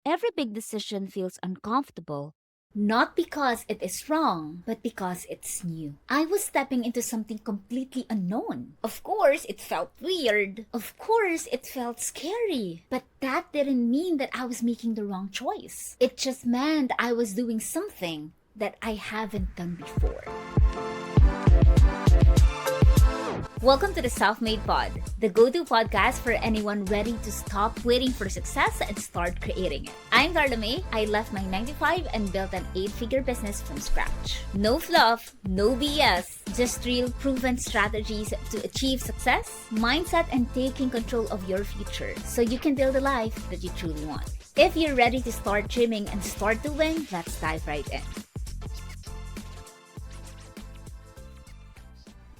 Every big decision feels uncomfortable, not because it is wrong, but because it's new. I was stepping into something completely unknown. Of course, it felt weird. Of course, it felt scary. But that didn't mean that I was making the wrong choice. It just meant I was doing something that I haven't done before. Welcome to the Self-Made Pod, the go-to podcast for anyone ready to stop waiting for success and start creating it. I'm Darla. I left my 9 to 5 and built an 8-figure business from scratch. No fluff, no BS, just real proven strategies to achieve success, mindset, and taking control of your future so you can build a life that you truly want. If you're ready to start dreaming and start doing, let's dive right in.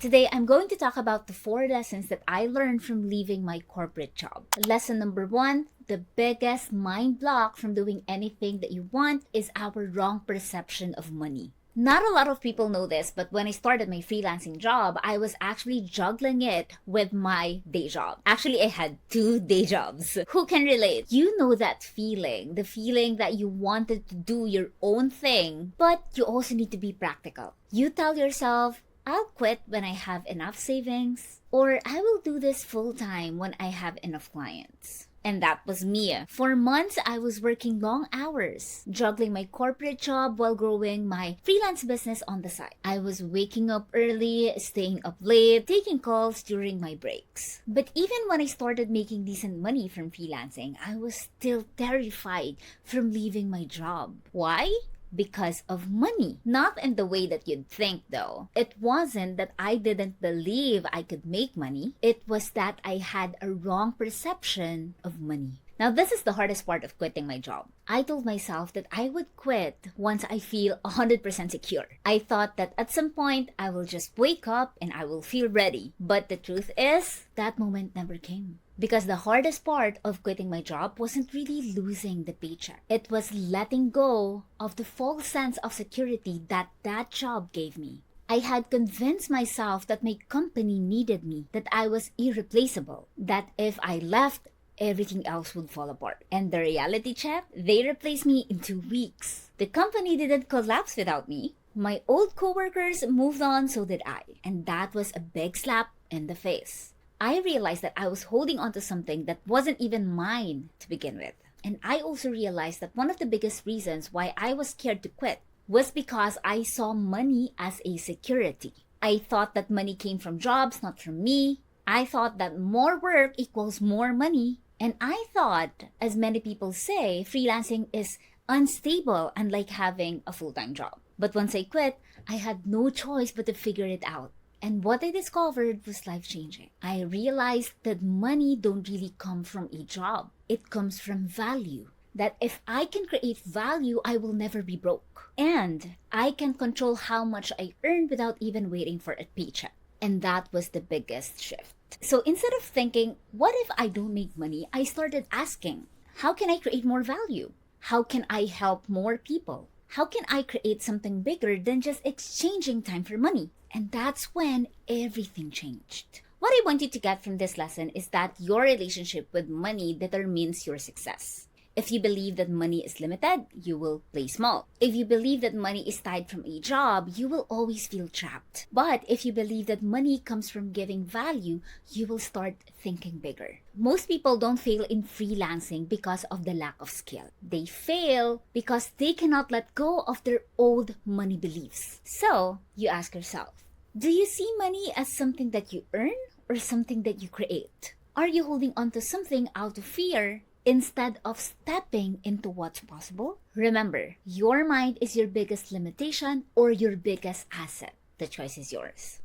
Today, I'm going to talk about the 4 lessons that I learned from leaving my corporate job. Lesson number 1, the biggest mind block from doing anything that you want is our wrong perception of money. Not a lot of people know this, but when I started my freelancing job, I was actually juggling it with my day job. Actually, I had 2 day jobs. Who can relate? You know that feeling, the feeling that you wanted to do your own thing, but you also need to be practical. You tell yourself, I'll quit when I have enough savings, or I will do this full time when I have enough clients. And that was me. For months, I was working long hours, juggling my corporate job while growing my freelance business on the side. I was waking up early, staying up late, taking calls during my breaks. But even when I started making decent money from freelancing, I was still terrified from leaving my job. Why? Because of money. Not in the way that you'd think though. It wasn't that I didn't believe I could make money. It was that I had a wrong perception of money. Now this is the hardest part of quitting my job. I told myself that I would quit once I feel 100% secure. I thought that at some point I will just wake up and I will feel ready. But the truth is, that moment never came. Because the hardest part of quitting my job wasn't really losing the paycheck. It was letting go of the false sense of security that job gave me. I had convinced myself that my company needed me, that I was irreplaceable, that if I left, everything else would fall apart. And the reality check, they replaced me in 2 weeks. The company didn't collapse without me. My old coworkers moved on, so did I. And that was a big slap in the face. I realized that I was holding on to something that wasn't even mine to begin with. And I also realized that one of the biggest reasons why I was scared to quit was because I saw money as a security. I thought that money came from jobs, not from me. I thought that more work equals more money. And I thought, as many people say, freelancing is unstable, unlike having a full-time job. But once I quit, I had no choice but to figure it out. And what I discovered was life-changing. I realized that money don't really come from a job. It comes from value. That if I can create value, I will never be broke. And I can control how much I earn without even waiting for a paycheck. And that was the biggest shift. So instead of thinking, what if I don't make money? I started asking, how can I create more value? How can I help more people? How can I create something bigger than just exchanging time for money? And that's when everything changed. What I want you to get from this lesson is that your relationship with money determines your success. If you believe that money is limited, you will play small. If you believe that money is tied from a job, you will always feel trapped. But if you believe that money comes from giving value, you will start thinking bigger. Most people don't fail in freelancing because of the lack of skill. They fail because they cannot let go of their old money beliefs. So, you ask yourself, do you see money as something that you earn or something that you create? Are you holding on to something out of fear instead of stepping into what's possible? Remember, your mind is your biggest limitation or your biggest asset. The choice is yours.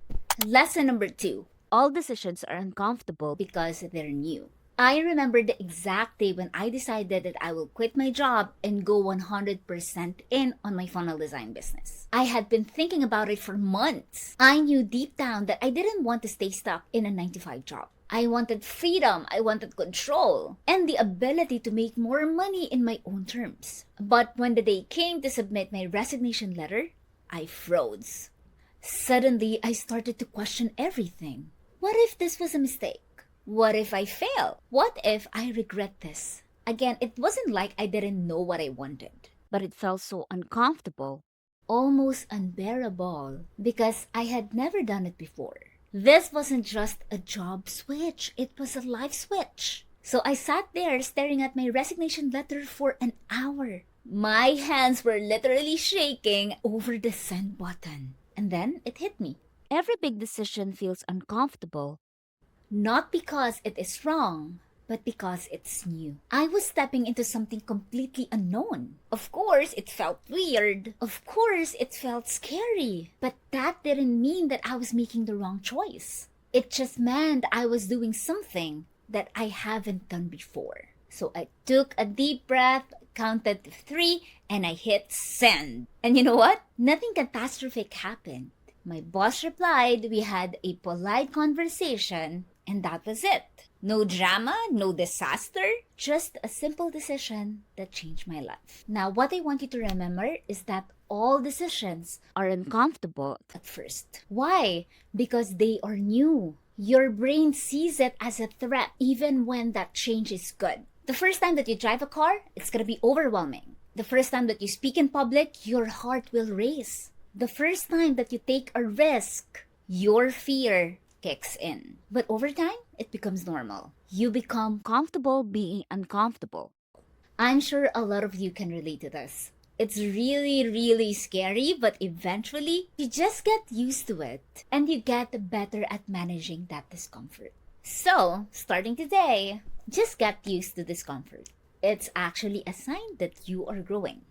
Lesson number 2. All decisions are uncomfortable because they're new. I remember the exact day when I decided that I will quit my job and go 100% in on my funnel design business. I had been thinking about it for months. I knew deep down that I didn't want to stay stuck in a 9 to 5 job. I wanted freedom, I wanted control, and the ability to make more money in my own terms. But when the day came to submit my resignation letter, I froze. Suddenly, I started to question everything. What if this was a mistake? What if I fail? What if I regret this? Again, it wasn't like I didn't know what I wanted, but it felt so uncomfortable, almost unbearable, because I had never done it before. This wasn't just a job switch, it was a life switch. So I sat there staring at my resignation letter for an hour. My hands were literally shaking over the send button. And then it hit me. Every big decision feels uncomfortable, not because it is wrong, but because it's new. I was stepping into something completely unknown. Of course, it felt weird. Of course, it felt scary. But that didn't mean that I was making the wrong choice. It just meant I was doing something that I haven't done before. So I took a deep breath, counted to 3, and I hit send. And you know what? Nothing catastrophic happened. My boss replied, we had a polite conversation, and that was it. No drama, no disaster, just a simple decision that changed my life. Now, what I want you to remember is that all decisions are uncomfortable at first. Why? Because they are new. Your brain sees it as a threat even when that change is good. The first time that you drive a car, it's going to be overwhelming. The first time that you speak in public, your heart will race. The first time that you take a risk, your fear kicks in. But over time, it becomes normal. You become comfortable being uncomfortable. I'm sure a lot of you can relate to this. It's really, really scary, but eventually, you just get used to it and you get better at managing that discomfort. So, starting today, just get used to discomfort. It's actually a sign that you are growing.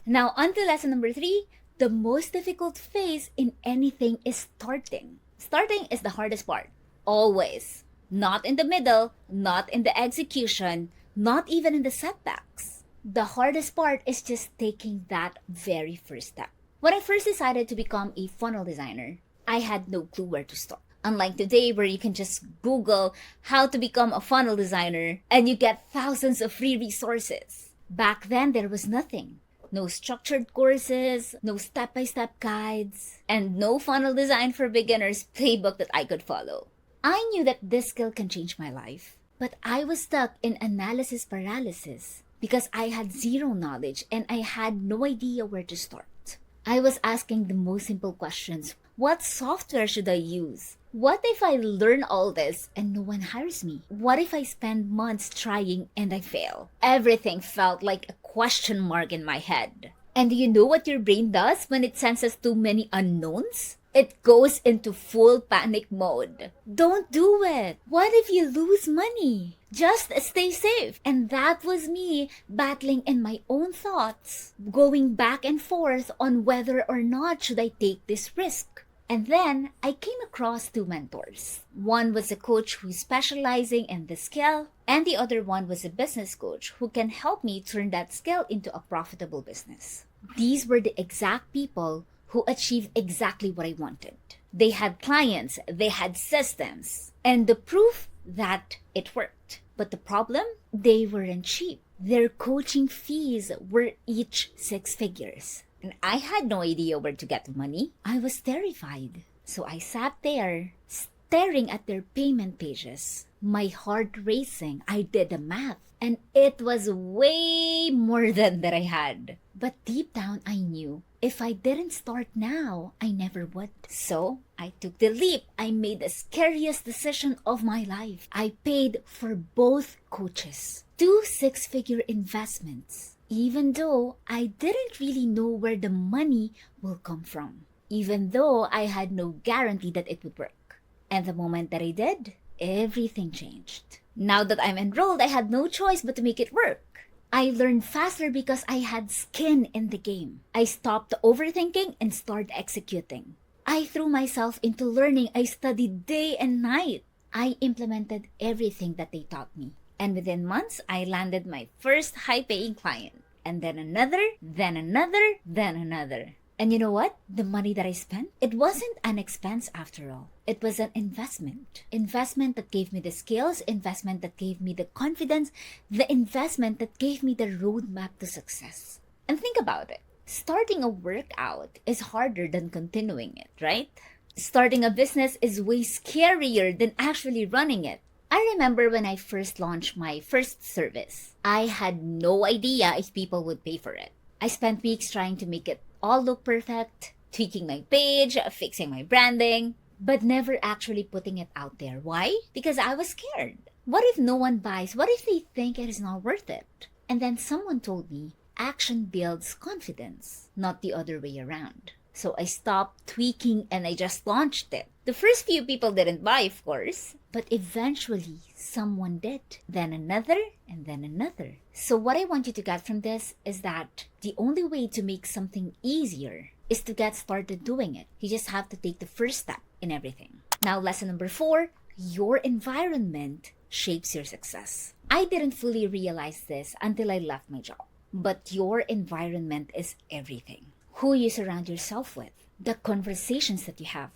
Now, on to lesson number 3. The most difficult phase in anything is starting. Starting is the hardest part. Always. Not in the middle, not in the execution, not even in the setbacks. The hardest part is just taking that very first step. When I first decided to become a funnel designer, I had no clue where to start. Unlike today where you can just Google how to become a funnel designer and you get thousands of free resources. Back then, there was nothing. No structured courses, no step-by-step guides, and no funnel design for beginners playbook that I could follow. I knew that this skill can change my life, but I was stuck in analysis paralysis because I had zero knowledge and I had no idea where to start. I was asking the most simple questions. What software should I use? What if I learn all this and no one hires me? What if I spend months trying and I fail? Everything felt like a question mark in my head. And do you know what your brain does when it senses too many unknowns? It goes into full panic mode. Don't do it. What if you lose money? Just stay safe. And that was me battling in my own thoughts, going back and forth on whether or not should I take this risk. And then I came across 2 mentors. One was a coach who's specializing in the skill, and the other one was a business coach who can help me turn that skill into a profitable business. These were the exact people who achieved exactly what I wanted. They had clients, they had systems, and the proof that it worked. But the problem? They weren't cheap. Their coaching fees were each 6 figures. And I had no idea where to get the money. I was terrified. So I sat there, staring at their payment pages. My heart racing. I did the math. And it was way more than that I had. But deep down, I knew if I didn't start now, I never would. So I took the leap. I made the scariest decision of my life. I paid for both coaches. 2 6-figure investments. Even though I didn't really know where the money will come from. Even though I had no guarantee that it would work. And the moment that I did, everything changed. Now that I'm enrolled, I had no choice but to make it work. I learned faster because I had skin in the game. I stopped overthinking and started executing. I threw myself into learning. I studied day and night. I implemented everything that they taught me. And within months, I landed my first high-paying client. And then another, then another, then another. And you know what? The money that I spent, it wasn't an expense after all. It was an investment. Investment that gave me the skills, investment that gave me the confidence, the investment that gave me the roadmap to success. And think about it. Starting a workout is harder than continuing it, right? Starting a business is way scarier than actually running it. I I remember when I first launched my first service, I had no idea if people would pay for it. I spent weeks trying to make it all look perfect, tweaking my page, fixing my branding, but never actually putting it out there. Why? Because I was scared. What if no one buys? What if they think it is not worth it? And then someone told me, action builds confidence, not the other way around. So I stopped tweaking and I just launched it. The first few people didn't buy, of course, but eventually someone did. Then another, and then another. So what I want you to get from this is that the only way to make something easier is to get started doing it. You just have to take the first step in everything. Now, lesson number 4, your environment shapes your success. I didn't fully realize this until I left my job. But your environment is everything. Who you surround yourself with, the conversations that you have,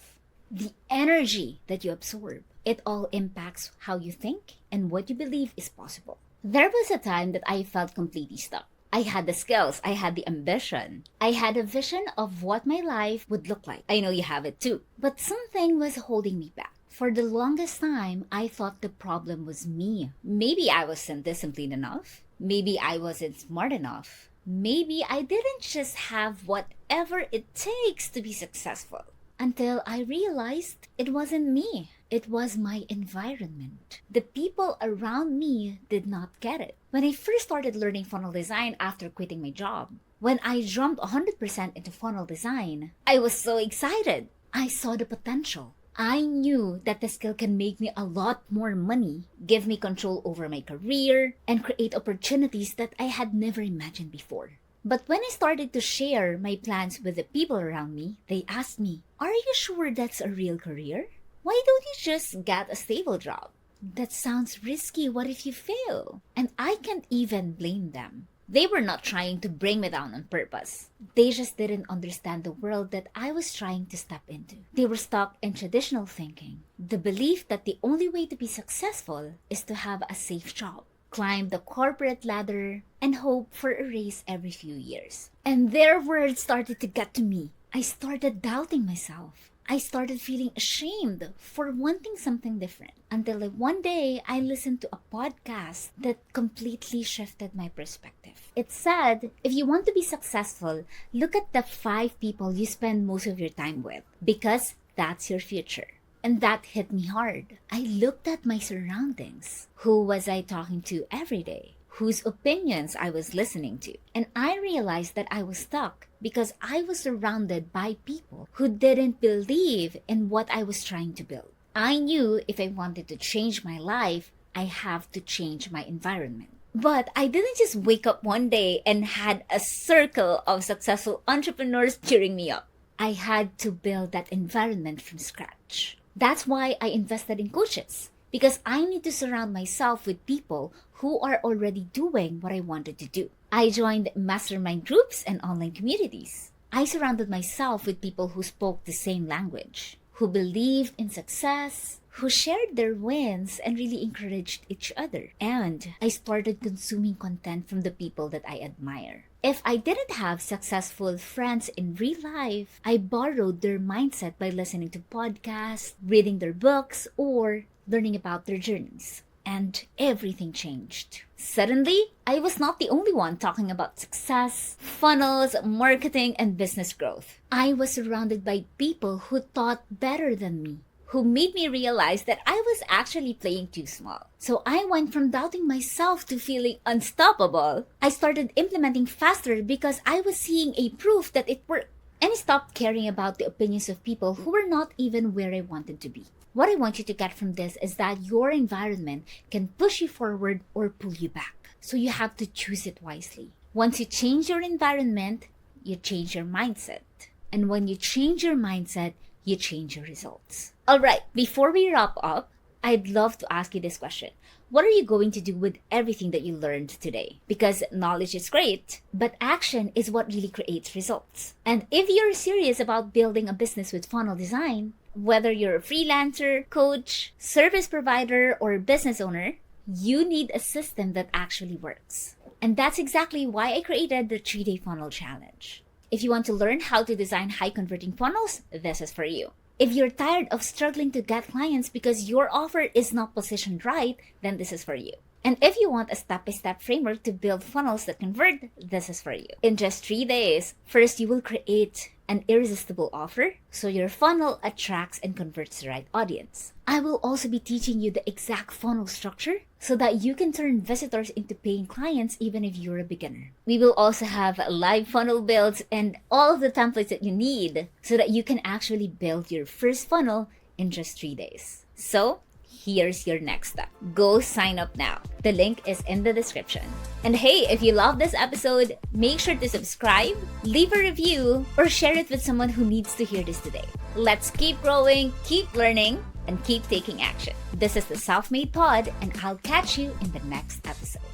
the energy that you absorb. It all impacts how you think and what you believe is possible. There was a time that I felt completely stuck. I had the skills, I had the ambition, I had a vision of what my life would look like. I know you have it too. But something was holding me back. For the longest time, I thought the problem was me. Maybe I wasn't disciplined enough. Maybe I wasn't smart enough. Maybe I didn't just have whatever it takes to be successful. Until I realized it wasn't me. It was my environment. The people around me did not get it. When I first started learning funnel design after quitting my job, when I jumped 100% into funnel design, I was so excited. I saw the potential. I knew that the skill can make me a lot more money, give me control over my career, and create opportunities that I had never imagined before. But when I started to share my plans with the people around me, they asked me, "Are you sure that's a real career? Why don't you just get a stable job? That sounds risky. What if you fail?" And I can't even blame them. They were not trying to bring me down on purpose. They just didn't understand the world that I was trying to step into. They were stuck in traditional thinking, the belief that the only way to be successful is to have a safe job, climb the corporate ladder, and hope for a raise every few years. And their words started to get to me. I started doubting myself. I started feeling ashamed for wanting something different until one day I listened to a podcast that completely shifted my perspective. It said, if you want to be successful, look at the 5 people you spend most of your time with because that's your future. And that hit me hard. I looked at my surroundings. Who was I talking to every day? Whose opinions I was listening to. And I realized that I was stuck because I was surrounded by people who didn't believe in what I was trying to build. I knew if I wanted to change my life, I have to change my environment. But I didn't just wake up one day and had a circle of successful entrepreneurs cheering me up. I had to build that environment from scratch. That's why I invested in coaches. Because I need to surround myself with people who are already doing what I wanted to do. I joined mastermind groups and online communities. I surrounded myself with people who spoke the same language, who believed in success, who shared their wins and really encouraged each other. And I started consuming content from the people that I admire. If I didn't have successful friends in real life, I borrowed their mindset by listening to podcasts, reading their books, or learning about their journeys. And everything changed. Suddenly, I was not the only one talking about success, funnels, marketing, and business growth. I was surrounded by people who thought better than me, who made me realize that I was actually playing too small. So I went from doubting myself to feeling unstoppable. I started implementing faster because I was seeing a proof that it worked. And I stopped caring about the opinions of people who were not even where I wanted to be. What I want you to get from this is that your environment can push you forward or pull you back. So you have to choose it wisely. Once you change your environment, you change your mindset. And when you change your mindset, you change your results. All right, before we wrap up, I'd love to ask you this question. What are you going to do with everything that you learned today? Because knowledge is great, but action is what really creates results. And if you're serious about building a business with funnel design, whether you're a freelancer, coach, service provider, or business owner, you need a system that actually works. And that's exactly why I created the 3-Day Funnel Challenge. If you want to learn how to design high-converting funnels, this is for you. If you're tired of struggling to get clients because your offer is not positioned right, then this is for you. And if you want a step-by-step framework to build funnels that convert, this is for you. In just 3 days, first you will create an irresistible offer so your funnel attracts and converts the right audience. I will also be teaching you the exact funnel structure so that you can turn visitors into paying clients even if you're a beginner. We will also have live funnel builds and all of the templates that you need so that you can actually build your first funnel in just 3 days. So, here's your next step. Go sign up now. The link is in the description. And hey, if you love this episode, make sure to subscribe, leave a review, or share it with someone who needs to hear this today. Let's keep growing, keep learning, and keep taking action. This is the Self-Made Pod, and I'll catch you in the next episode.